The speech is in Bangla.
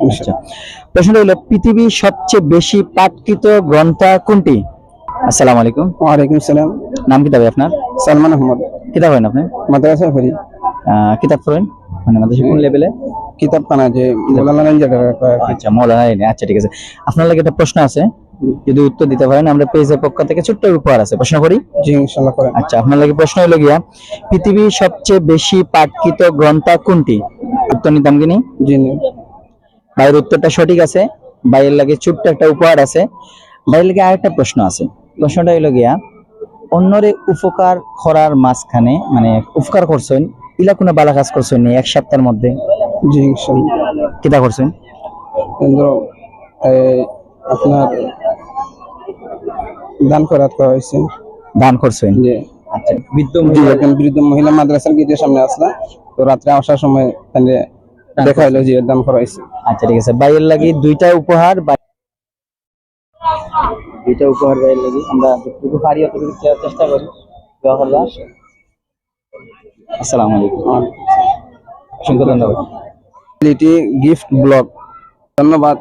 আচ্ছা, প্রশ্নটা হলো পৃথিবীর সবচেয়ে বেশি পাঠকৃত গ্রন্থ কোনটি? আসসালামু আলাইকুম। ওয়ালাইকুম সালাম। নাম কি তবে আপনার? সালমান আহমদ। কিতাব হয় আপনি? মাদ্রাসা পড়ি। কিতাব পড়েন মানে মাদ্রাসা কোন লেভেলে? কিতাবখানা যে মৌলানা আচ্ছা, মৌলানা ইনি। আচ্ছা ঠিক আছে, আপনার লাগে একটা প্রশ্ন আছে, যদি উত্তর দিতে পারেন আমরা পেজের পক্ষ থেকে ছোট্ট উপহার আছে, প্রশ্ন করি। জি ইনশাআল্লাহ করেন। আচ্ছা, আপনার লাগে প্রশ্ন হলো গিয়া পৃথিবীর সবচেয়ে বেশি পাঠকৃত গ্রন্থ কোনটি? উত্তর নিতাম কিনি? জি ভাইয়ের উত্তরটা সঠিক আছে, ভাইয়ের লাগে ছোট্ট একটা উপহার আছে। ভাইয়ের লাগে আরেকটা প্রশ্ন আছে, প্রশ্নটা হলো গিয়া অন্যরে উপকার করার মাঝখানে মানে উপকার করছেন ইলা কোনো বালা কাজ করছেন নি এক সপ্তাহের মধ্যে? জি ইনশাআল্লাহ। কিতা করছেন? কেন্দ্র আপনার দান করা হয়েছে। দান করছেন? যে আচ্ছা, জি একজন বৃদ্ধ মহিলা মাদ্রাসার গেটের সামনে আসলা, তো রাত্রে আসার সময় তাহলে দেখা হলো যে দান করা হয়েছে। আচ্ছা ঠিক আছে, ভাইয়ের লাগি দুইটা উপহার, দুইটা উপহার ভাইয়ের লাগি, আমরা যতটুকু পারি অতটুকু দেওয়ার চেষ্টা করি। দোয়া করবা। আসসালামু আলাইকুম। অসংখ্য ধন্যবাদ। গিফট ব্লগ, ধন্যবাদ।